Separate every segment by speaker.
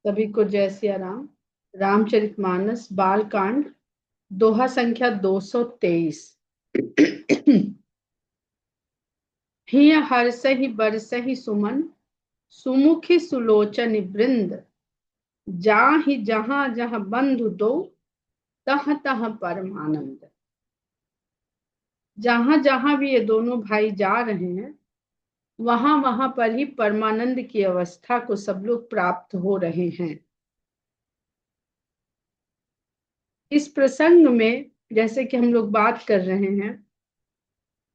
Speaker 1: सभी को जय सिया राम। रामचरितमानस बालकांड दोहा संख्या 223। हिय हर्षहि बरसहि सुमन सुमुखी सुलोचन वृंद जाहि जहां जहां बंधु दो तह तह परमानंद। जहां जहां भी ये दोनों भाई जा रहे हैं वहां वहां पर ही परमानंद की अवस्था को सब लोग प्राप्त हो रहे हैं। इस प्रसंग में जैसे कि हम लोग बात कर रहे हैं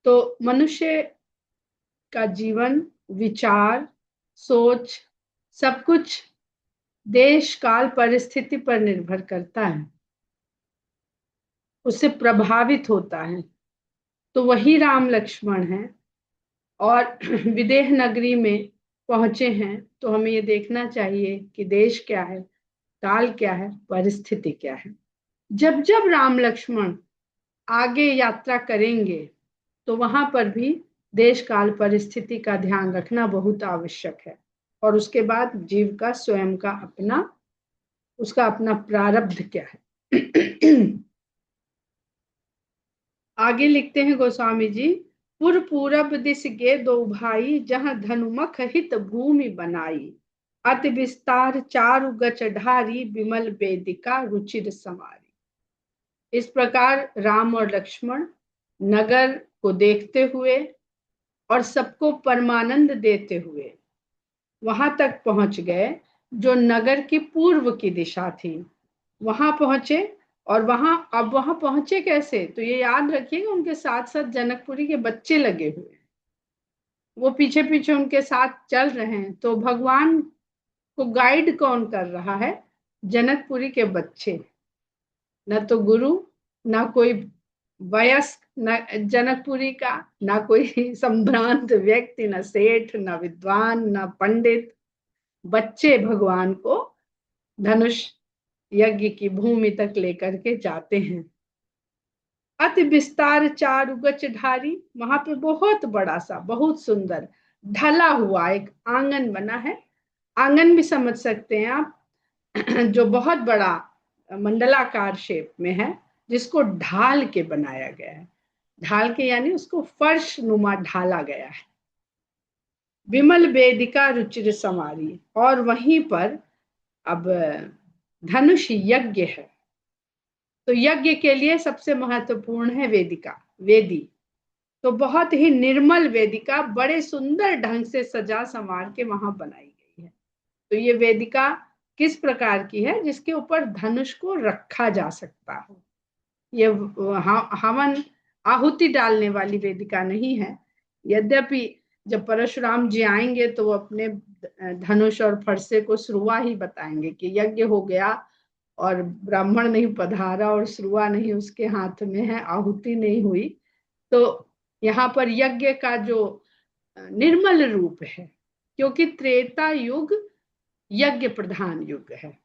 Speaker 1: तो मनुष्य का जीवन, विचार, सोच सब कुछ देश काल परिस्थिति पर निर्भर करता है, उससे प्रभावित होता है। तो वही राम लक्ष्मण है और विदेह नगरी में पहुंचे हैं तो हमें ये देखना चाहिए कि देश क्या है, काल क्या है, परिस्थिति क्या है। जब जब राम लक्ष्मण आगे यात्रा करेंगे तो वहां पर भी देश काल परिस्थिति का ध्यान रखना बहुत आवश्यक है। और उसके बाद जीव का स्वयं का उसका अपना प्रारब्ध क्या है। आगे लिखते हैं गोस्वामी जी, पुर पूरब दिस गे दो भाई जहां धनुमख हित भूमि बनाई अति विस्तार चारु गच ढारी विमल वेदिका रुचिर समारी। इस प्रकार राम और लक्ष्मण नगर को देखते हुए और सबको परमानंद देते हुए वहां तक पहुंच गए जो नगर की पूर्व की दिशा थी। वहां पहुंचे और अब वहां पहुंचे कैसे, तो ये याद रखिएगा उनके साथ साथ जनकपुरी के बच्चे लगे हुए, वो पीछे पीछे उनके साथ चल रहे हैं। तो भगवान को गाइड कौन कर रहा है? जनकपुरी के बच्चे। न तो गुरु, न कोई वयस्क, न जनकपुरी का, न कोई संभ्रांत व्यक्ति, न सेठ, न विद्वान, न पंडित। बच्चे भगवान को धनुष यज्ञ की भूमि तक लेकर के जाते हैं। अति विस्तार चारु गच ढारी, वहां पे बहुत बड़ा सा, बहुत सुंदर ढला हुआ एक आंगन बना है। आंगन भी समझ सकते हैं आप, जो बहुत बड़ा मंडलाकार शेप में है, जिसको ढाल के बनाया गया है। ढाल के यानी उसको फर्श नुमा ढाला गया है। विमल वेदिका रुचिर समारी, और वहीं पर अब धनुष यज्ञ है। तो यज्ञ के लिए सबसे महत्वपूर्ण है वेदिका, वेदी। तो बहुत ही निर्मल वेदिका बड़े सुंदर ढंग से सजा संवार के वहां बनाई गई है। तो ये वेदिका किस प्रकार की है? जिसके ऊपर धनुष को रखा जा सकता हो। ये हवन आहुति डालने वाली वेदिका नहीं है। यद्यपि जब परशुराम जी आएंगे तो वो अपने धनुष और फरसे को श्रुआ ही बताएंगे कि यज्ञ हो गया और ब्राह्मण नहीं पधारा और श्रुआ नहीं उसके हाथ में है, आहुति नहीं हुई। तो यहाँ पर यज्ञ का जो निर्मल रूप है, क्योंकि त्रेता युग यज्ञ प्रधान युग है।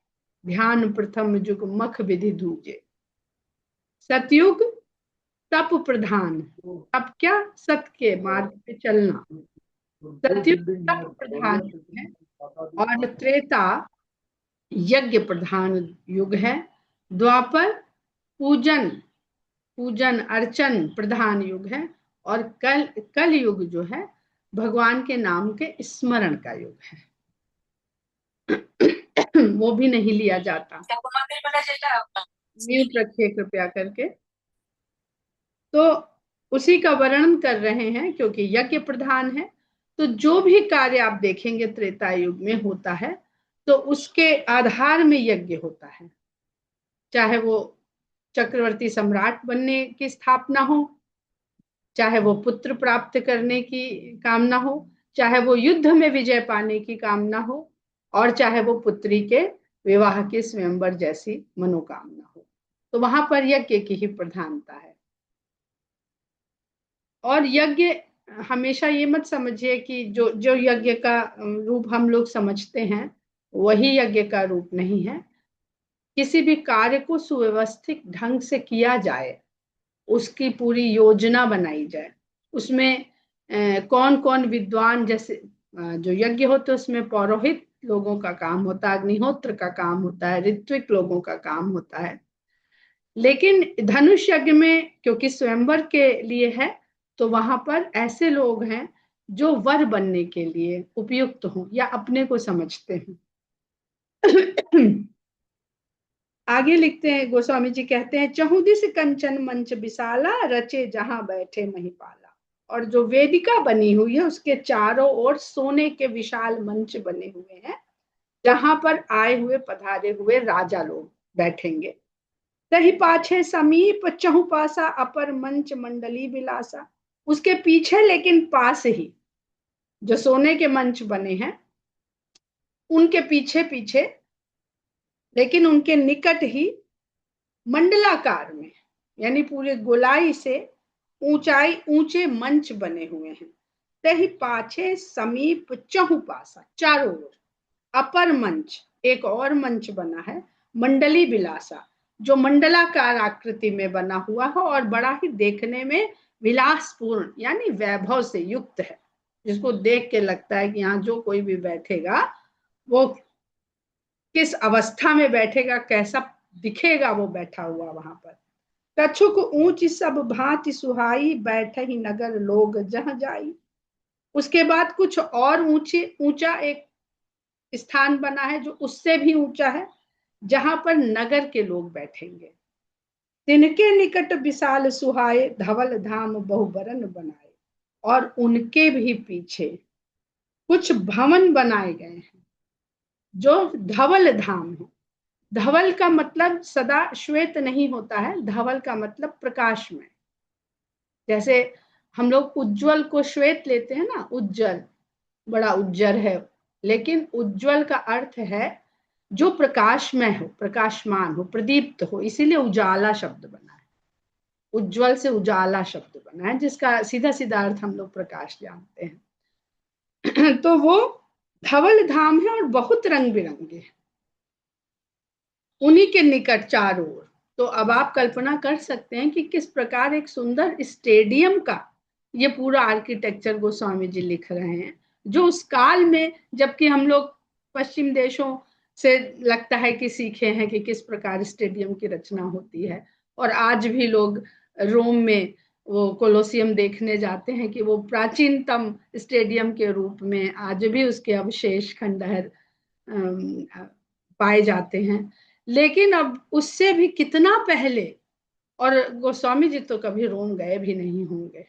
Speaker 1: ध्यान प्रथम युग मख विधि दूजे, सतयुग तप प्रधान। तप क्या? सत्य के मार्ग पे चलना। सतयुग तप प्रधान युग है और त्रेता यज्ञ प्रधान युग है। द्वापर पूजन पूजन अर्चन प्रधान युग है और कल युग जो है भगवान के नाम के स्मरण का युग है। वो भी नहीं लिया जाता। म्यूट रखिए कृपया करके। तो उसी का वर्णन कर रहे हैं, क्योंकि यज्ञ प्रधान है। तो जो भी कार्य आप देखेंगे त्रेता युग में होता है तो उसके आधार में यज्ञ होता है। चाहे वो चक्रवर्ती सम्राट बनने की स्थापना हो, चाहे वो पुत्र प्राप्त करने की कामना हो, चाहे वो युद्ध में विजय पाने की कामना हो, और चाहे वो पुत्री के विवाह के स्वयंवर जैसी मनोकामना हो। तो वहां पर यज्ञ की ही प्रधानता है। और यज्ञ हमेशा ये मत समझिए कि जो जो यज्ञ का रूप हम लोग समझते हैं वही यज्ञ का रूप नहीं है। किसी भी कार्य को सुव्यवस्थित ढंग से किया जाए, उसकी पूरी योजना बनाई जाए, उसमें कौन कौन विद्वान, जैसे जो यज्ञ होते उसमें पौरोहित लोगों का काम होता है, अग्निहोत्र का काम होता है, ऋत्विक लोगों का काम होता है। लेकिन धनुष यज्ञ में क्योंकि स्वयंवर के लिए है, तो वहां पर ऐसे लोग हैं जो वर बनने के लिए उपयुक्त हों या अपने को समझते हैं। आगे लिखते हैं, गोस्वामी जी कहते हैं, चहुदिस कंचन मंच विशाला, रचे जहां बैठे महिपाला। और जो वेदिका बनी हुई है उसके चारों ओर सोने के विशाल मंच बने हुए हैं, जहां पर आए हुए पधारे हुए राजा लोग बैठेंगे। तही पाछे समीप चहुपासा, अपर मंच मंडली विलासा। उसके पीछे लेकिन पास ही जो सोने के मंच बने हैं, उनके पीछे पीछे लेकिन उनके निकट ही मंडलाकार में, यानी पूरे गोलाई से ऊंचाई ऊंचे मंच बने हुए हैं। तही पाछे समीप चहुपासा, चारों ओर अपर मंच, एक और मंच बना है, मंडली विलासा, जो मंडलाकार आकृति में बना हुआ है और बड़ा ही देखने में विलासपूर्ण यानी वैभव से युक्त है, जिसको देख के लगता है कि यहाँ जो कोई भी बैठेगा वो किस अवस्था में बैठेगा, कैसा दिखेगा वो बैठा हुआ वहां पर। कछुक ऊंच सब भांति सुहाई, बैठ ही नगर लोग जहां जाई। उसके बाद कुछ और ऊंचे ऊंचा एक स्थान बना है जो उससे भी ऊंचा है, जहां पर नगर के लोग बैठेंगे। तिनके निकट विशाल सुहाए, धवल धाम बहुबरन बनाए। और उनके भी पीछे कुछ भवन बनाए गए हैं जो धवल धाम है। धवल का मतलब सदा श्वेत नहीं होता है, धवल का मतलब प्रकाशमय। जैसे हम लोग उज्जवल को श्वेत लेते हैं ना, उज्जवल बड़ा उज्जर है, लेकिन उज्जवल का अर्थ है जो प्रकाशमय हो, प्रकाशमान हो, प्रदीप्त हो, इसीलिए उजाला शब्द बना है। उज्जवल से उजाला शब्द बना है, जिसका सीधा सीधा अर्थ हम लोग प्रकाश जानते हैं। तो वो धवल धाम है और बहुत रंग बिरंगे हैं उन्हीं के निकट चारों ओर। तो अब आप कल्पना कर सकते हैं कि किस प्रकार एक सुंदर स्टेडियम का ये पूरा आर्किटेक्चर गोस्वामी जी लिख रहे हैं, जो उस काल में, जबकि हम लोग पश्चिम देशों से लगता है कि सीखे हैं कि किस प्रकार स्टेडियम की रचना होती है, और आज भी लोग रोम में वो कोलोसियम देखने जाते हैं कि वो प्राचीनतम स्टेडियम के रूप में आज भी उसके अवशेष खंडहर पाए जाते हैं। लेकिन अब उससे भी कितना पहले, और गोस्वामी जी तो कभी रोम गए भी नहीं होंगे,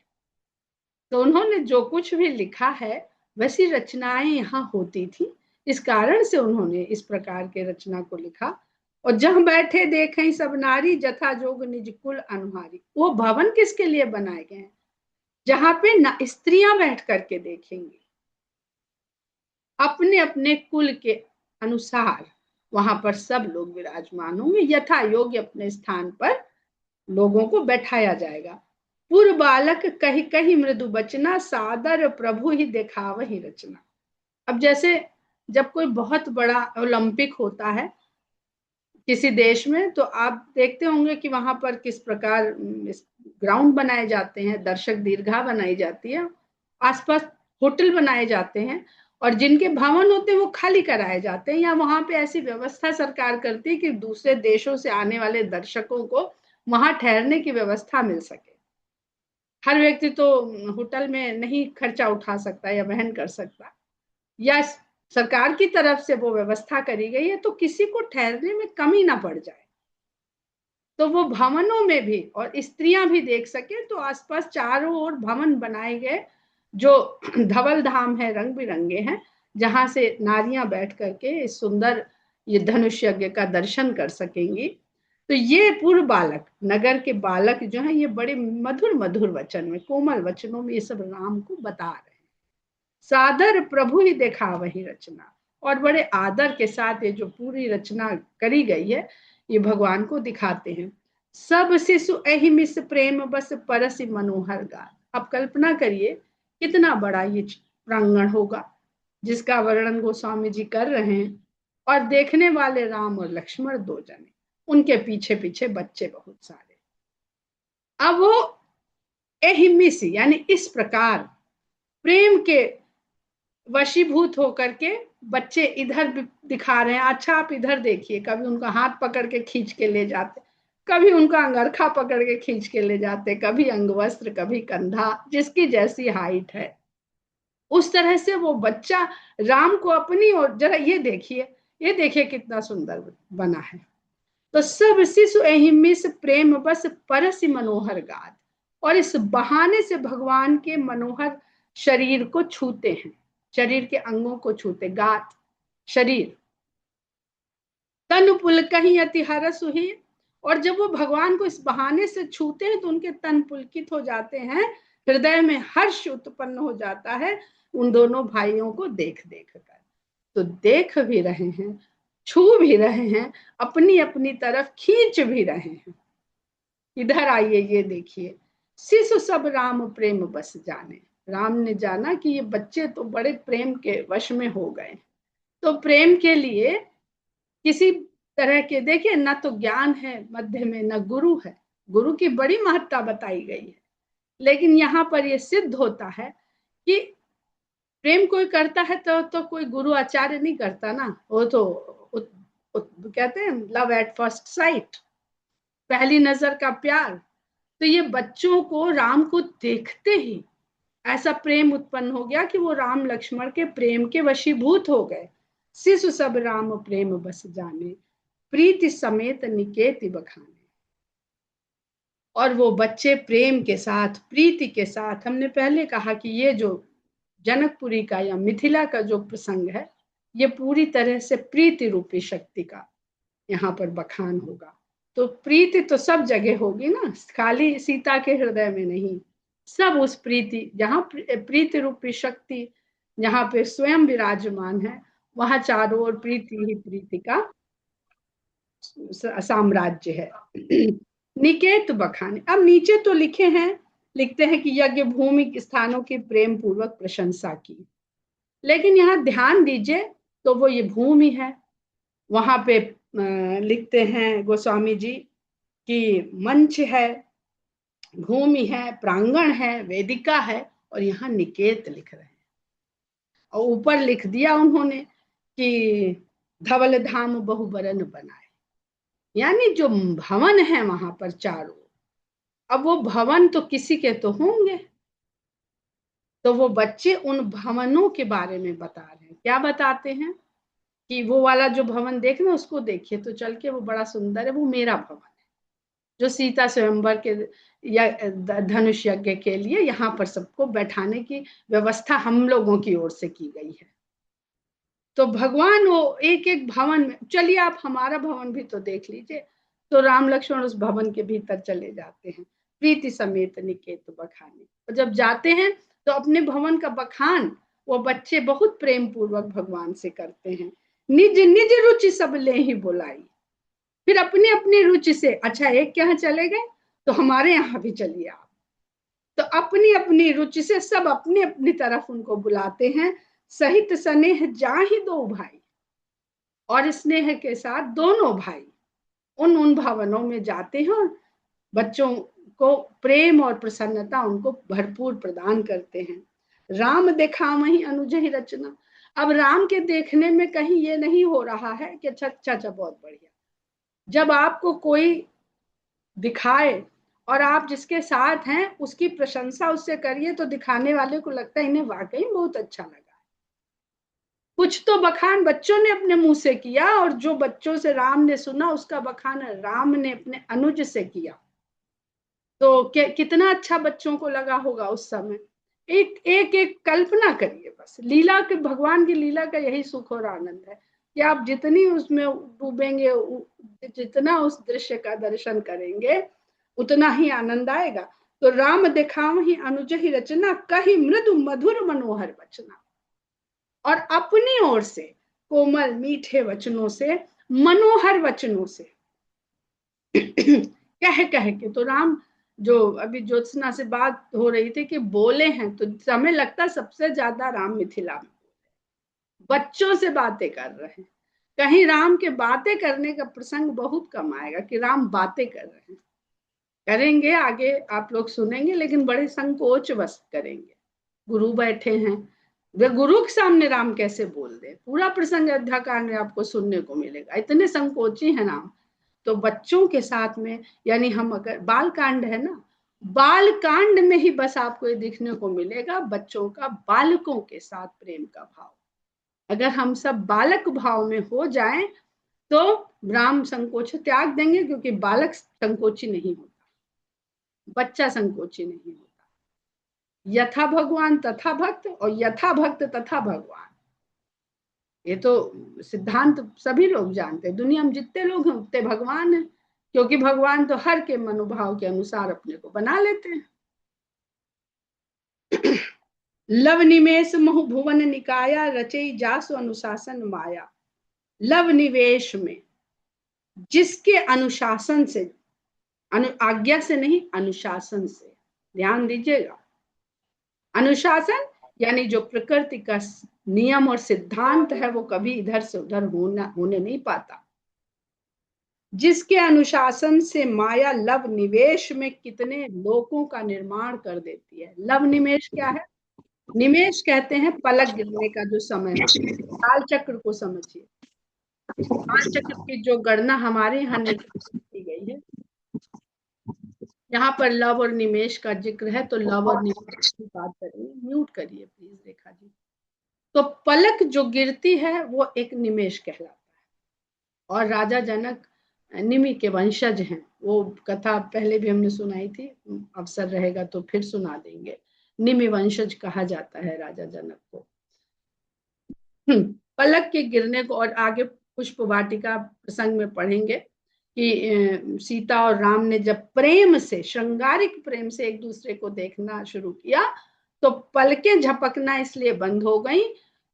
Speaker 1: तो उन्होंने जो कुछ भी लिखा है वैसी रचनाएं यहाँ होती थी, इस कारण से उन्होंने इस प्रकार के रचना को लिखा। और जहां बैठे देखें सब नारी, जथा जोग निज कुल अनुहारी। वो भवन किसके लिए बनाए गए हैं? जहां पे स्त्रियां बैठ करके देखेंगी अपने अपने कुल के अनुसार, वहां पर सब लोग विराजमान होंगे, यथा योग्य अपने स्थान पर लोगों को बैठाया जाएगा। पूर्व बालक कही कही मृदु बचना, सादर प्रभु ही देखा वही रचना। अब जैसे जब कोई बहुत बड़ा ओलंपिक होता है किसी देश में, तो आप देखते होंगे कि वहां पर किस प्रकार ग्राउंड बनाए जाते हैं, दर्शक दीर्घा बनाई जाती है, आसपास होटल बनाए जाते हैं, और जिनके भवन होते हैं वो खाली कराए जाते हैं, या वहां पे ऐसी व्यवस्था सरकार करती है कि दूसरे देशों से आने वाले दर्शकों को वहां ठहरने की व्यवस्था मिल सके। हर व्यक्ति तो होटल में नहीं खर्चा उठा सकता या वहन कर सकता, या सरकार की तरफ से वो व्यवस्था करी गई है तो किसी को ठहरने में कमी ना पड़ जाए, तो वो भवनों में भी और स्त्रियां भी देख सके, तो आसपास चारों ओर भवन बनाए गए जो धवल धाम है, रंग बिरंगे हैं, जहां से नारियां बैठ करके इस सुंदर ये धनुष यज्ञ का दर्शन कर सकेंगी। तो ये पूर्व बालक, नगर के बालक जो है, ये बड़े मधुर मधुर वचन में, कोमल वचनों में ये सब राम को बता रहे हैं। सादर प्रभु ही देखा वही रचना, और बड़े आदर के साथ ये जो पूरी रचना करी गई है ये भगवान को दिखाते हैं। सब शिशु अहिमिस प्रेम बस परसि मनोहर गान। अब कल्पना करिए कितना बड़ा ये प्रांगण होगा जिसका वर्णन गोस्वामी जी कर रहे हैं, और देखने वाले राम और लक्ष्मण दो जने, उनके पीछे पीछे बच्चे बहुत सारे। अब वो एहिमिस यानी इस प्रकार प्रेम के वशीभूत होकर के बच्चे इधर दिखा रहे हैं, अच्छा आप इधर देखिए, कभी उनका हाथ पकड़ के खींच के ले जाते, कभी उनका अंगरखा पकड़ के खींच के ले जाते, कभी अंगवस्त्र, कभी कंधा, जिसकी जैसी हाइट है उस तरह से वो बच्चा राम को अपनी ओर, जरा ये देखिए कितना सुंदर बना है। तो सब शिशु एहिमी से प्रेम बस परस मनोहर गात, और इस बहाने से भगवान के मनोहर शरीर को छूते हैं, शरीर के अंगों को छूते, गात शरीर, तन पुल कहीं अति हरस हुई। और जब वो भगवान को इस बहाने से छूते हैं तो उनके तन पुलकित हो जाते हैं, हृदय में हर्ष उत्पन्न हो जाता है उन दोनों भाइयों को देख देख कर। तो देख भी रहे हैं, छू भी रहे हैं, अपनी अपनी तरफ खींच भी रहे हैं। इधर आइए, ये देखिए, शिशु सब राम प्रेम बस जाने, राम ने जाना कि ये बच्चे तो बड़े प्रेम के वश में हो गए। तो प्रेम के लिए किसी तरह के, देखिए ना तो ज्ञान है मध्य में, न गुरु है, गुरु की बड़ी महत्ता बताई गई है, लेकिन यहाँ पर यह सिद्ध होता है कि प्रेम कोई करता है तो कोई गुरु आचार्य नहीं करता ना, वो तो कहते हैं लव एट फर्स्ट साइट, पहली नजर का प्यार। तो ये बच्चों को राम को देखते ही ऐसा प्रेम उत्पन्न हो गया कि वो राम लक्ष्मण के प्रेम के वशीभूत हो गए। शिशु सब राम प्रेम बस जाने, प्रीति समेत निकेति बखाने। और वो बच्चे प्रेम के साथ, प्रीति के साथ, हमने पहले कहा कि ये जो जनकपुरी का या मिथिला का जो प्रसंग है, ये पूरी तरह से प्रीति रूपी शक्ति का यहाँ पर बखान होगा। तो प्रीति तो सब जगह होगी ना, खाली सीता के हृदय में नहीं, सब उस प्रीति, जहाँ प्रीति रूपी शक्ति जहाँ पे स्वयं विराजमान है, वहां चारों ओर प्रीति ही प्रीति का साम्राज्य है। निकेत बखाने, अब नीचे तो लिखे हैं, लिखते हैं कि यज्ञ भूमि स्थानों की प्रेम पूर्वक प्रशंसा की, लेकिन यहाँ ध्यान दीजिए तो वो ये भूमि है, वहां पे लिखते हैं गोस्वामी जी कि मंच है, भूमि है, प्रांगण है, वेदिका है, और यहाँ निकेत लिख रहे हैं। और ऊपर लिख दिया उन्होंने कि धवल धाम बहुबरन बनाए, यानी जो भवन है वहां पर चारों, अब वो भवन तो किसी के तो होंगे, तो वो बच्चे उन भवनों के बारे में बता रहे हैं। क्या बताते हैं कि वो वाला जो भवन देखना, उसको देखिए तो चल के, वो बड़ा सुंदर है, वो मेरा भवन है, जो सीता स्वयंवर के या धनुष यज्ञ के लिए यहाँ पर सबको बैठाने की व्यवस्था हम लोगों की ओर से की गई है। तो भगवान वो एक एक भवन में, चलिए आप हमारा भवन भी तो देख लीजिए। तो राम लक्ष्मण उस भवन के भीतर चले जाते हैं, प्रीति समेत निकेत बखाने। और जब जाते हैं तो अपने भवन का बखान वो बच्चे बहुत प्रेम पूर्वक भगवान से करते हैं। निज निज रुचि सब ले ही बुलाई, फिर अपनी अपनी रुचि से, अच्छा एक के यहाँ चले गए तो हमारे यहाँ भी चलिए आप, तो अपनी अपनी रुचि से सब अपनी अपनी तरफ उनको बुलाते हैं। सहित स्नेह जाहि दो भाई, और स्नेह के साथ दोनों भाई उन उन भवनों में जाते हैं, बच्चों को प्रेम और प्रसन्नता उनको भरपूर प्रदान करते हैं। राम देखा वही अनुज ही रचना, अब राम के देखने में कहीं ये नहीं हो रहा है कि अच्छा अच्छा अच्छा बहुत बढ़िया, जब आपको कोई दिखाए और आप जिसके साथ हैं उसकी प्रशंसा उससे करिए, तो दिखाने वाले को लगता है इन्हें वाकई बहुत अच्छा लगा। कुछ तो बखान बच्चों ने अपने मुंह से किया, और जो बच्चों से राम ने सुना उसका बखान राम ने अपने अनुज से किया। तो कितना अच्छा बच्चों को लगा होगा उस समय। एक एक एक कल्पना करिए, बस लीला के, भगवान की लीला का यही सुख और आनंद है कि आप जितनी उसमें डूबेंगे, जितना उस दृश्य का दर्शन करेंगे, उतना ही आनंद आएगा। तो राम दिखाव ही अनुज ही रचना, कही मृदु मधुर मनोहर बचना, और अपनी ओर से कोमल मीठे वचनों से, मनोहर वचनों से कह कह के। तो राम, जो अभी ज्योत्सना से बात हो रही थी कि बोले हैं, तो समय लगता सबसे ज्यादा राम मिथिला में बच्चों से बातें कर रहे हैं। कहीं राम के बातें करने का प्रसंग बहुत कम आएगा कि राम बातें कर रहे हैं, करेंगे आगे आप लोग सुनेंगे, लेकिन बड़े संकोच बस करेंगे। गुरु बैठे हैं, वे गुरु के सामने राम कैसे बोल दे? पूरा प्रसंग अयोध्या कांड में आपको सुनने को मिलेगा, इतने संकोची है नाम। तो बच्चों के साथ में, यानी हम अगर बाल कांड है ना, बाल कांड में ही बस आपको ये देखने को मिलेगा बच्चों का बालकों के साथ प्रेम का भाव। अगर हम सब बालक भाव में हो जाएं तो राम संकोच त्याग देंगे, क्योंकि बालक संकोची नहीं होता, बच्चा संकोची नहीं होता। यथा भगवान तथा भक्त, और यथा भक्त तथा भगवान, ये तो सिद्धांत सभी लोग जानते हैं। दुनिया में जितने लोग हैं उतने भगवान हैं, क्योंकि भगवान तो हर के मनोभाव के अनुसार अपने को बना लेते हैं। लव निमेश मोह भुवन निकाया, रचई जासु अनुशासन माया। लव निवेश में, जिसके अनुशासन से, आज्ञा से नहीं, अनुशासन से, ध्यान दीजिएगा। अनुशासन यानी जो प्रकृति का नियम और सिद्धांत है वो कभी इधर से उधर होने नहीं पाता। जिसके अनुशासन से माया लव निवेश में कितने लोकों का निर्माण कर देती है। लव निमेश क्या है? निमेश कहते हैं पलक गिरने का जो समय होता है। काल चक्र को समझिए, काल चक्र की जो गणना हमारे यहाँ निर्धारित की गई है, यहाँ पर लव और निमेश का जिक्र है, तो लव और निमेश की बात करेंगे। म्यूट करिए प्लीज रेखा जी। तो पलक जो गिरती है वो एक निमेश कहलाता है। और राजा जनक निमि के वंशज हैं, वो कथा पहले भी हमने सुनाई थी, अवसर रहेगा तो फिर सुना देंगे। निमि वंशज कहा जाता है राजा जनक को। पलक के गिरने को, और आगे पुष्प वाटिका प्रसंग में पढ़ेंगे कि सीता और राम ने जब प्रेम से, श्रृंगारिक प्रेम से एक दूसरे को देखना शुरू किया, तो पलकें झपकना इसलिए बंद हो गई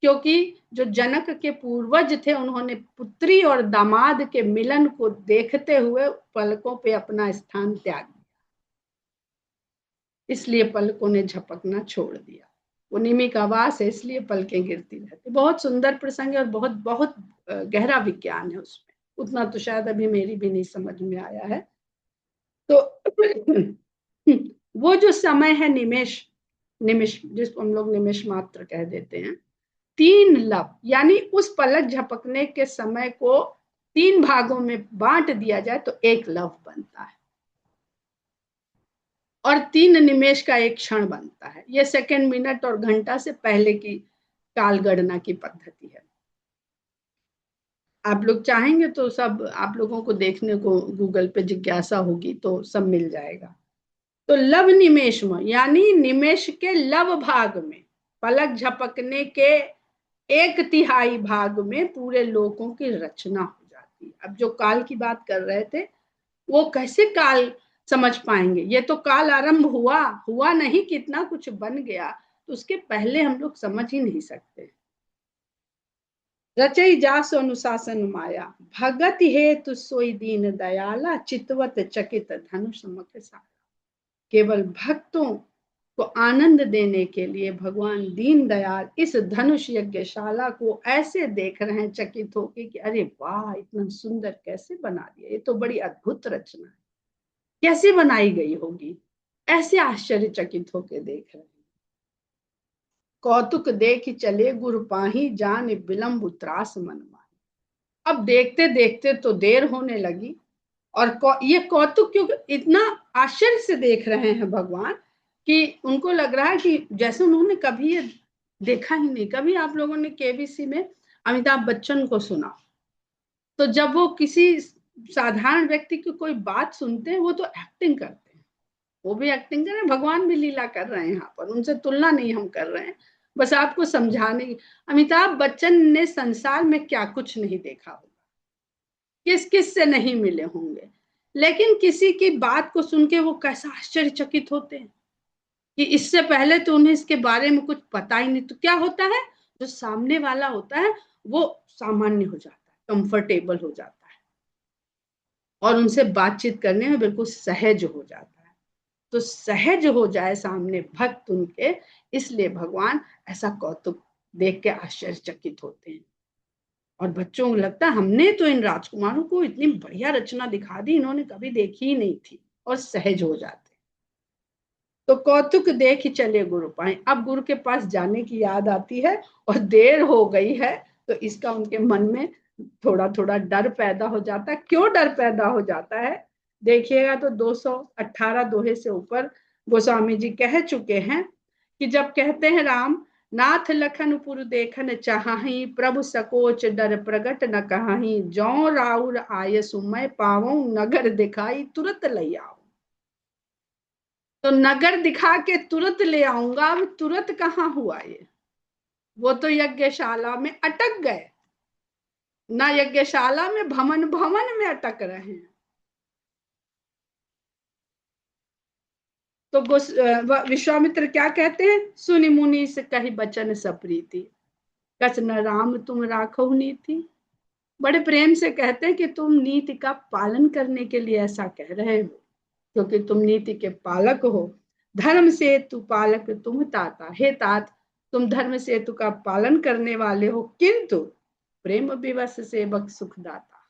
Speaker 1: क्योंकि जो जनक के पूर्वज थे उन्होंने पुत्री और दामाद के मिलन को देखते हुए पलकों पे अपना स्थान त्याग दिया, इसलिए पलकों ने झपकना छोड़ दिया। वो निमि का वास है, इसलिए पलकें गिरती रहती। बहुत सुंदर प्रसंग है और बहुत बहुत गहरा विज्ञान है उसमें, उतना तो शायद अभी मेरी भी नहीं समझ में आया है। तो वो जो समय है निमेश, निमिष जिसको हम लोग निमिष मात्र कह देते हैं, 3 लव, यानी उस पलक झपकने के समय को 3 भागों में बांट दिया जाए तो 1 लव बनता है, और 3 निमेश का 1 क्षण बनता है। ये सेकंड, मिनट और घंटा से पहले की काल गणना की पद्धति है। आप लोग चाहेंगे तो सब आप लोगों को देखने को गूगल पे जिज्ञासा होगी तो सब मिल जाएगा। तो लव निमेश में, यानी निमेश के लव भाग में, पलक झपकने के 1/3 भाग में पूरे लोकों की रचना हो जाती है। अब जो काल की बात कर रहे थे, वो कैसे काल समझ पाएंगे? ये तो काल आरंभ हुआ हुआ नहीं, कितना कुछ बन गया, तो उसके पहले हम लोग समझ ही नहीं सकते। रचई जासु अनुशासन माया, भगत हेतु सोई दीन दयाला, चितवत चकित धनुष मख सारा। केवल भक्तों को आनंद देने के लिए भगवान दीन दयाल इस धनुष यज्ञशाला को ऐसे देख रहे हैं चकित होके कि अरे वाह, इतना सुंदर कैसे बना दिया, ये तो बड़ी अद्भुत रचना है, कैसे बनाई गई होगी, ऐसे आश्चर्यचकित होके देख रहे हैं। कौतुक देख चले गुरु पाही, जान विलंब त्रास मन माही। अब देखते देखते तो देर होने लगी, और ये कौतुक क्यों, इतना आश्चर्य से देख रहे हैं भगवान कि उनको लग रहा है कि जैसे उन्होंने कभी ये देखा ही नहीं। कभी आप लोगों ने केबीसी में अमिताभ बच्चन को सुना, तो जब वो किसी साधारण व्यक्ति की कोई बात सुनते हैं वो तो एक्टिंग करते हैं, वो भी एक्टिंग कर रहे हैं, भगवान भी लीला कर रहे हैं, यहाँ पर उनसे तुलना नहीं हम कर रहे हैं, बस आपको समझाने की। अमिताभ बच्चन ने संसार में क्या कुछ नहीं देखा होगा, किस किस से नहीं मिले होंगे, लेकिन किसी की बात को सुन के वो कैसा आश्चर्यचकित होते हैं कि इससे पहले तो उन्हें इसके बारे में कुछ पता ही नहीं। तो क्या होता है, जो सामने वाला होता है वो सामान्य हो जाता है, कंफर्टेबल हो जाता है, और उनसे बातचीत करने में बिल्कुल सहज हो जाता है। तो सहज हो जाए सामने भक्त उनके, इसलिए भगवान ऐसा कौतुक देख के आश्चर्यचकित होते हैं। और बच्चों को लगता है हमने तो इन राजकुमारों को इतनी बढ़िया रचना दिखा दी, इन्होंने कभी देखी ही नहीं थी, और सहज हो जाते। तो कौतुक देख चले गुरु पाए। अब गुरु के पास जाने की याद आती है और देर हो गई है, तो इसका उनके मन में थोड़ा थोड़ा डर पैदा हो जाता है। क्यों डर पैदा हो जाता है देखिएगा, तो 218 दोहे से ऊपर गोस्वामी जी कह चुके हैं कि जब कहते हैं राम नाथ लखन पुर देखन चाहि, प्रभु सकोच डर प्रगट न कहाहि, जौ राउर आय सुमय पावौ, नगर दिखाई तुरंत लई आओ। तो नगर दिखा के तुरंत ले आऊंगा, अब तुरंत कहाँ हुआ ये, वो तो यज्ञशाला में अटक गए ना, यज्ञशाला में भवन भवन में अटक रहे हैं। तो विश्वामित्र क्या कहते हैं, सुनि मुनि से कही बचन सप्रीति, कस न राम तुम राखो नीति। बड़े प्रेम से कहते हैं कि तुम नीति का पालन करने के लिए ऐसा कह रहे हो, क्योंकि तुम नीति के पालक हो। धर्म सेतु पालक तुम ताता, हे तात तुम धर्म सेतु का पालन करने वाले हो, किंतु प्रेम विवश सेवक सुखदाता,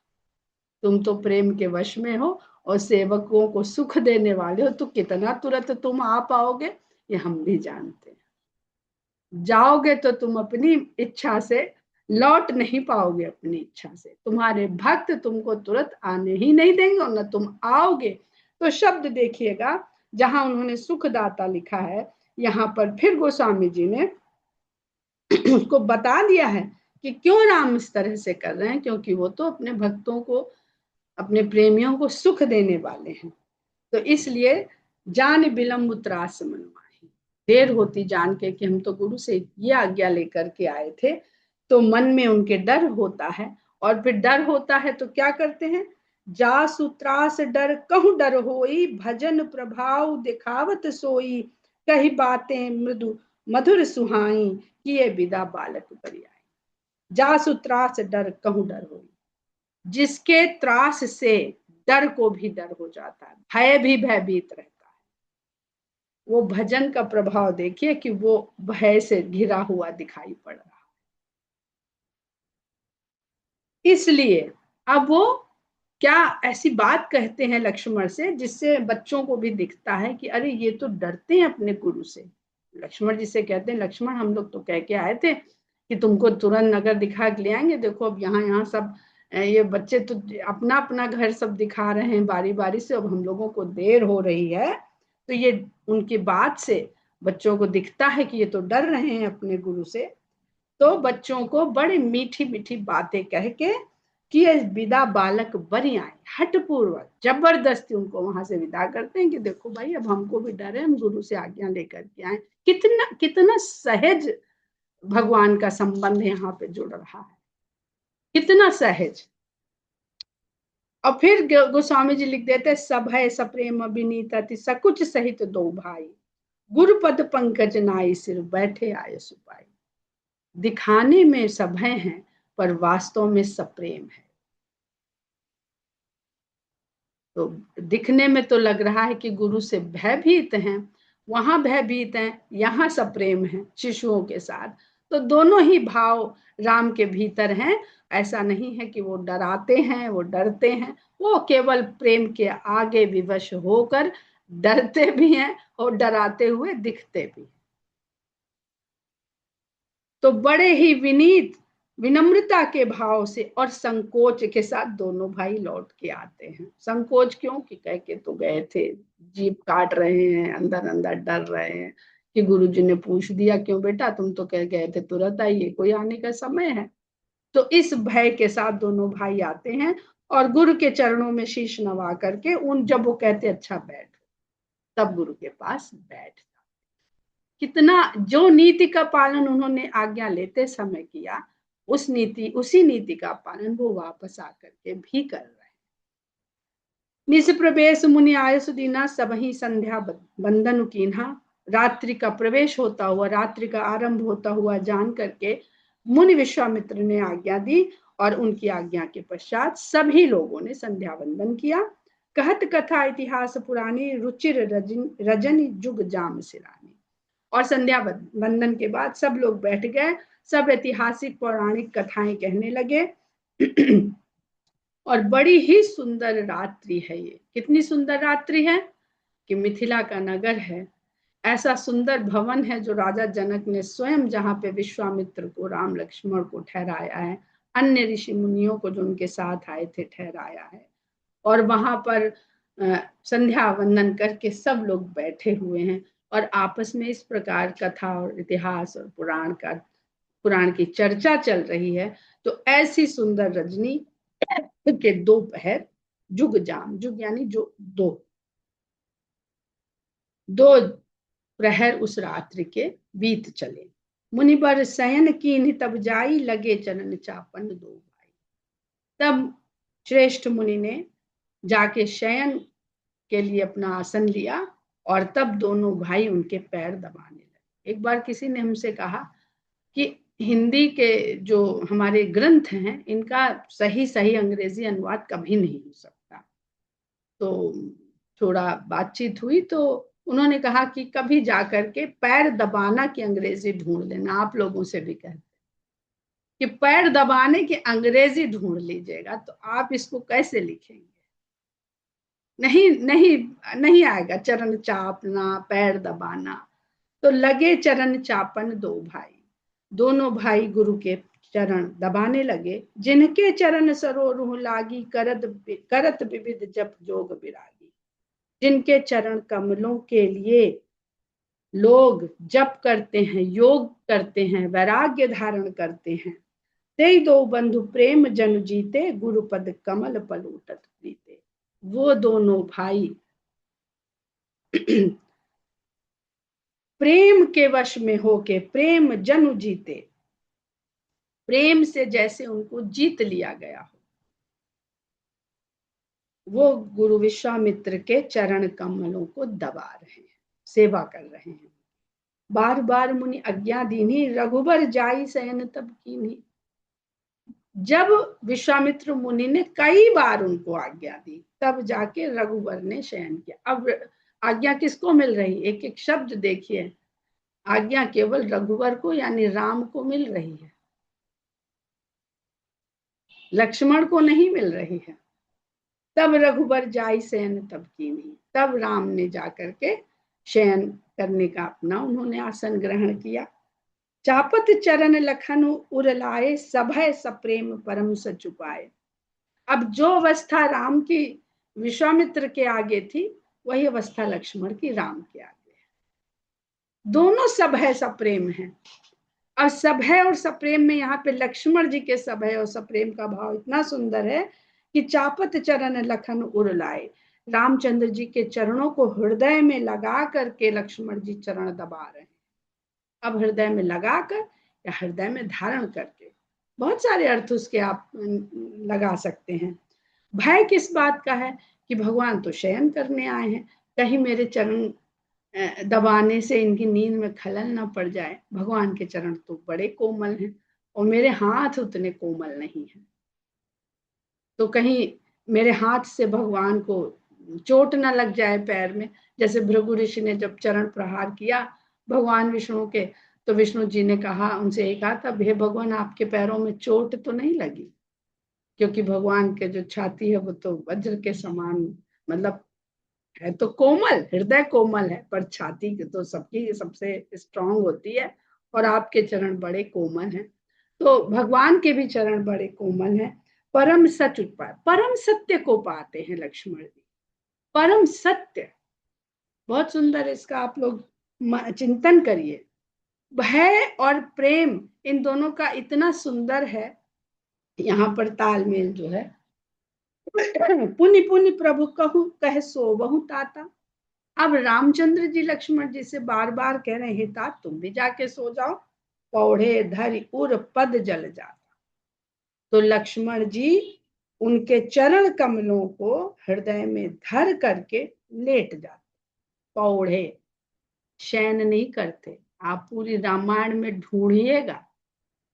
Speaker 1: तुम तो प्रेम के वश में हो और सेवकों को सुख देने वाले हो। तो कितना तुरंत तुम आ पाओगे ये हम भी जानते हैं। जाओगे तो तुम अपनी इच्छा से लौट नहीं पाओगे, अपनी इच्छा से तुम्हारे भक्त तुमको तुरंत आने ही नहीं देंगे, और न तुम आओगे। तो शब्द देखिएगा, जहां उन्होंने सुखदाता लिखा है, यहाँ पर फिर गोस्वामी जी ने उसको बता दिया है कि क्यों राम इस तरह से कर रहे हैं, क्योंकि वो तो अपने भक्तों को, अपने प्रेमियों को सुख देने वाले हैं। तो इसलिए जान विलंब त्रास मनवाही, देर होती जान के कि हम तो गुरु से ये आज्ञा लेकर के आए थे, तो मन में उनके डर होता है। और फिर डर होता है तो क्या करते हैं, जा सुत्रास डर कहूं डर होई, भजन प्रभाव दिखावत सोई, कही बातें मृदु मधुर सुहाई, किए विदा बालक बरियाई। जा सुत्रास डर कहूं डर होई, जिसके त्रास से डर को भी डर हो जाता है, भय भी भयभीत रहता है, वो भजन का प्रभाव देखिए कि वो भय से घिरा हुआ दिखाई पड़ रहा। इसलिए अब वो क्या ऐसी बात कहते हैं लक्ष्मण से, जिससे बच्चों को भी दिखता है कि अरे ये तो डरते हैं अपने गुरु से। लक्ष्मण जी से कहते हैं, लक्ष्मण हम लोग तो कह के आए थे कि तुमको तुरंत नगर दिखा के ले आएंगे, देखो अब यहाँ यहाँ सब ये बच्चे तो अपना अपना घर सब दिखा रहे हैं बारी बारी से, अब हम लोगों को देर हो रही है। तो ये उनकी बात से बच्चों को दिखता है कि ये तो डर रहे हैं अपने गुरु से। तो बच्चों को बड़ी मीठी मीठी बातें कह के कि ये विदा बालक बरी आए, हठपूर्वक जबरदस्ती उनको वहां से विदा करते हैं कि देखो भाई अब हमको भी डर है, हम गुरु से आज्ञा लेकर के आए। कितना कितना सहज भगवान का संबंध यहाँ पे जुड़ रहा है, कितना सहज। और फिर गोस्वामी जी लिख देते, सब है सप्रेम विनीत अति सकुच सहित दो भाई, गुरुपद पंकज नाई सिर बैठे आए सुपाई। दिखाने में सभय हैं पर वास्तव में सप्रेम है। तो दिखने में तो लग रहा है कि गुरु से भयभीत हैं, वहां भयभीत हैं, यहाँ सप्रेम है शिशुओं के साथ। तो दोनों ही भाव राम के भीतर हैं। ऐसा नहीं है कि वो डराते हैं, वो डरते हैं, वो केवल प्रेम के आगे विवश होकर डरते भी हैं और डराते हुए दिखते भी। तो बड़े ही विनीत विनम्रता के भाव से और संकोच के साथ दोनों भाई लौट के आते हैं। संकोच क्यों, कि कह के तो गए थे, जीभ काट रहे हैं, अंदर अंदर डर रहे हैं कि गुरुजी ने पूछ दिया क्यों बेटा, तुम तो कह गए थे तुरंत आइए, कोई आने का समय है। तो इस भय के साथ दोनों भाई आते हैं और गुरु के चरणों में शीश नवा करके उन, जब वो कहते अच्छा बैठ, तब गुरु के पास बैठ। कितना जो नीति का पालन उन्होंने आज्ञा लेते समय किया, उसी नीति का पालन वो वापस आकर के भी कर रहे हैं। निज प्रवेश मुनि आय सुदीना, सब ही संध्या बंदन कीन्हा। रात्रि का प्रवेश होता हुआ, रात्रि का आरंभ होता हुआ जान करके मुनि विश्वामित्र ने आज्ञा दी, और उनकी आज्ञा के पश्चात सभी लोगों ने संध्या वंदन किया। कहत कथा इतिहास पुरानी, रुचिर रजनी जुग जाम सिरानी। और संध्या वंदन के बाद सब लोग बैठ गए, सब ऐतिहासिक पौराणिक कथाएं कहने लगे। और बड़ी ही सुंदर रात्रि है ये। कितनी सुंदर रात्रि है कि मिथिला का नगर है, ऐसा सुंदर भवन है जो राजा जनक ने स्वयं, जहाँ पे विश्वामित्र को, राम लक्ष्मण को ठहराया है, अन्य ऋषि मुनियों को जो उनके साथ आए थे ठहराया है। और वहां पर संध्या वंदन करके सब लोग बैठे हुए हैं और आपस में इस प्रकार कथा और इतिहास और पुराण की चर्चा चल रही है। तो ऐसी सुंदर रजनी के दोपहर, जुग जाम, जुग यानी जो दो प्रहर उस रात्रि के बीत चले। मुनिवर शयन कीन्ह तब जाई, लगे चरण चापन दो भाई। तब श्रेष्ठ मुनि ने जाके शयन के लिए अपना आसन लिया और तब दोनों भाई उनके पैर दबाने लगे। एक बार किसी ने हमसे कहा कि हिंदी के जो हमारे ग्रंथ हैं, इनका सही सही अंग्रेजी अनुवाद कभी नहीं हो सकता। तो थोड़ा बातचीत हुई तो उन्होंने कहा कि कभी जाकर के पैर दबाना की अंग्रेजी ढूंढ लेना। आप लोगों से भी कहते कि पैर दबाने की अंग्रेजी ढूंढ लीजिएगा, तो आप इसको कैसे लिखेंगे? नहीं नहीं, नहीं आएगा। चरण चापना, पैर दबाना। तो लगे चरण चापन दो भाई, दोनों भाई गुरु के चरण दबाने लगे। जिनके चरण सरोरुह लागी, करत विविध जप जोग विरागी। जिनके चरण कमलों के लिए लोग जप करते हैं, योग करते हैं, वैराग्य धारण करते हैं, ते दो बंधु प्रेम जन जीते, गुरुपद कमल पलूटत प्रीते। वो दोनों भाई प्रेम के वश में होके प्रेम जनु जीते, प्रेम से जैसे उनको जीत लिया गया हो, वो गुरु विश्वामित्र के चरण कमलों को दबा रहे हैं, सेवा कर रहे हैं। बार बार मुनि आज्ञा दीनी, रघुबर जाई शयन तब कीन्ही। जब विश्वामित्र मुनि ने कई बार उनको आज्ञा दी, तब जाके रघुबर ने शयन किया। अब आज्ञा किसको मिल रही? एक एक शब्द देखिए। आज्ञा केवल रघुवर को यानी राम को मिल रही है, लक्ष्मण को नहीं मिल रही है। तब रघुबर जाई शयन तब कीन्ही, तब राम ने जाकर के शयन करने का अपना उन्होंने आसन ग्रहण किया। चापत चरण लखन उर लाए, सभय सप्रेम परम सचुपाए। अब जो अवस्था राम की विश्वामित्र के आगे थी, वही अवस्था लक्ष्मण की राम के आगे है। दोनों सब है सप्रेम है। और सब है और सप्रेम में यहाँ पे लक्ष्मण जी के सब है और सप्रेम का भाव इतना सुंदर है कि चापत चरण लखन उर लाए। रामचंद्र जी के चरणों को हृदय में लगा करके लक्ष्मण जी चरण दबा रहे हैं। अब हृदय में लगाकर या हृदय में धारण करके, बहुत सारे अर्थ उसके आप लगा सकते हैं। भय किस बात का है? कि भगवान तो शयन करने आए हैं, कहीं मेरे चरण दबाने से इनकी नींद में खलल ना पड़ जाए। भगवान के चरण तो बड़े कोमल हैं और मेरे हाथ उतने कोमल नहीं हैं, तो कहीं मेरे हाथ से भगवान को चोट ना लग जाए पैर में। जैसे भृगु ऋषि ने जब चरण प्रहार किया भगवान विष्णु के, तो विष्णु जी ने कहा, उनसे एक कहा था, हे भगवान आपके पैरों में चोट तो नहीं लगी? क्योंकि भगवान के जो छाती है वो तो वज्र के समान, मतलब है तो कोमल, हृदय कोमल है, पर छाती तो सबकी सबसे स्ट्रांग होती है, और आपके चरण बड़े कोमल हैं। तो भगवान के भी चरण बड़े कोमल हैं। परम सच उत्पाद, परम सत्य को पाते हैं लक्ष्मण जी। परम सत्य, बहुत सुंदर, इसका आप लोग चिंतन करिए। भय और प्रेम इन दोनों का इतना सुंदर है यहाँ पर तालमेल जो है। पुनि पुनि प्रभु कहू कह सो बहु ताता। अब रामचंद्र जी लक्ष्मण जी से बार बार कह रहे हैं, तात तुम भी जाके सो जाओ, पौड़े धरि उर पद जल जाता। तो लक्ष्मण जी उनके चरण कमलों को हृदय में धर करके लेट जाते। पौड़े, शयन नहीं करते। आप पूरी रामायण में ढूंढिएगा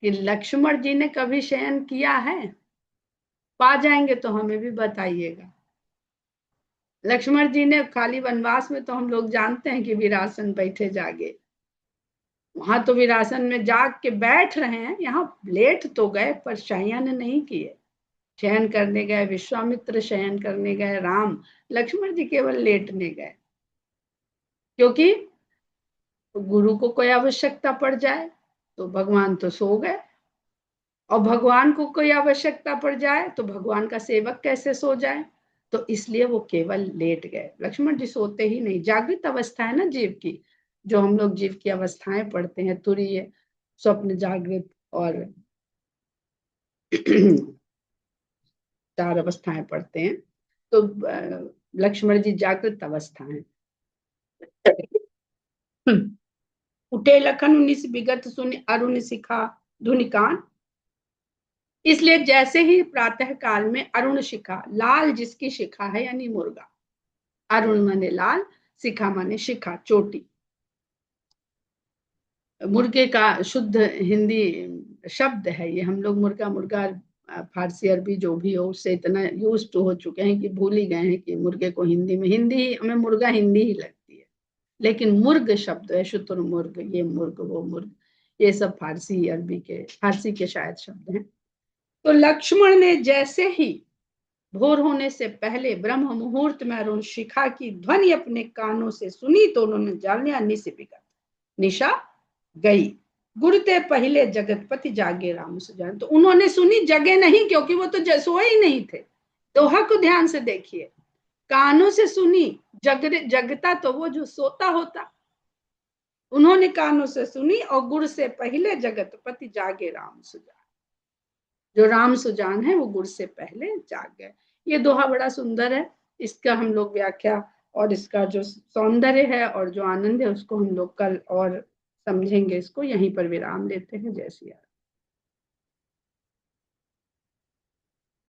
Speaker 1: कि लक्ष्मण जी ने कभी शयन किया है? पा जाएंगे तो हमें भी बताइएगा। लक्ष्मण जी ने खाली वनवास में तो हम लोग जानते हैं कि वीरासन बैठे जागे, वहां तो वीरासन में जाग के बैठ रहे हैं। यहाँ लेट तो गए पर शयन नहीं किए। शयन करने गए विश्वामित्र, शयन करने गए राम, लक्ष्मण जी केवल लेटने गए। क्योंकि तो गुरु को कोई आवश्यकता पड़ जाए तो भगवान तो सो गए, और भगवान को कोई आवश्यकता पड़ जाए तो भगवान का सेवक कैसे सो जाए। तो इसलिए वो केवल लेट गए। लक्ष्मण जी सोते ही नहीं। जागृत अवस्था है ना जीव की, जो हम लोग जीव की अवस्थाएं पढ़ते हैं, तुरीय, स्वप्न, जागृत और चार अवस्थाएं पढ़ते हैं। तो लक्ष्मण जी जागृत अवस्था है। उठे लखन उन्नीस विगत सुन अरुण शिखा धुनिकान। इसलिए जैसे ही प्रातः काल में अरुण शिखा, लाल जिसकी शिखा है यानी मुर्गा, अरुण माने लाल, शिखा माने शिखा, चोटी। मुर्गे का शुद्ध हिंदी शब्द है ये। हम लोग मुर्गा मुर्गा फारसी अरबी जो भी हो उससे इतना यूज टू हो चुके हैं कि भूल ही गए हैं कि मुर्गे को हिंदी में, हिंदी हमें मुर्गा हिंदी ही लगती है, लेकिन मुर्ग शब्द है, शुतुरमुर्ग, ये मुर्ग वो मुर्ग, ये सब फारसी अरबी के, फारसी के शायद शब्द हैं। तो लक्ष्मण ने जैसे ही भोर होने से पहले ब्रह्म मुहूर्त में अरुण शिखा की ध्वनि अपने कानों से सुनी तो उन्होंने जान लिया निशा गई। गुरुते पहले जगतपति जागे राम सुजान। तो उन्होंने सुनी, जगे नहीं, क्योंकि वो तो सोए ही नहीं थे। दोहा को ध्यान से देखिए, कानों से सुनी, जगता तो वो जो सोता होता। उन्होंने कानों से सुनी और गुरु से पहले जगतपति जागे राम सुजान। जो राम सुजान है वो गुरु से पहले जाग गए। ये दोहा बड़ा सुंदर है। इसका हम लोग व्याख्या और इसका जो सौंदर्य है और जो आनंद है उसको हम लोग कल और समझेंगे। इसको यहीं पर विराम लेते हैं। जय श्री राम।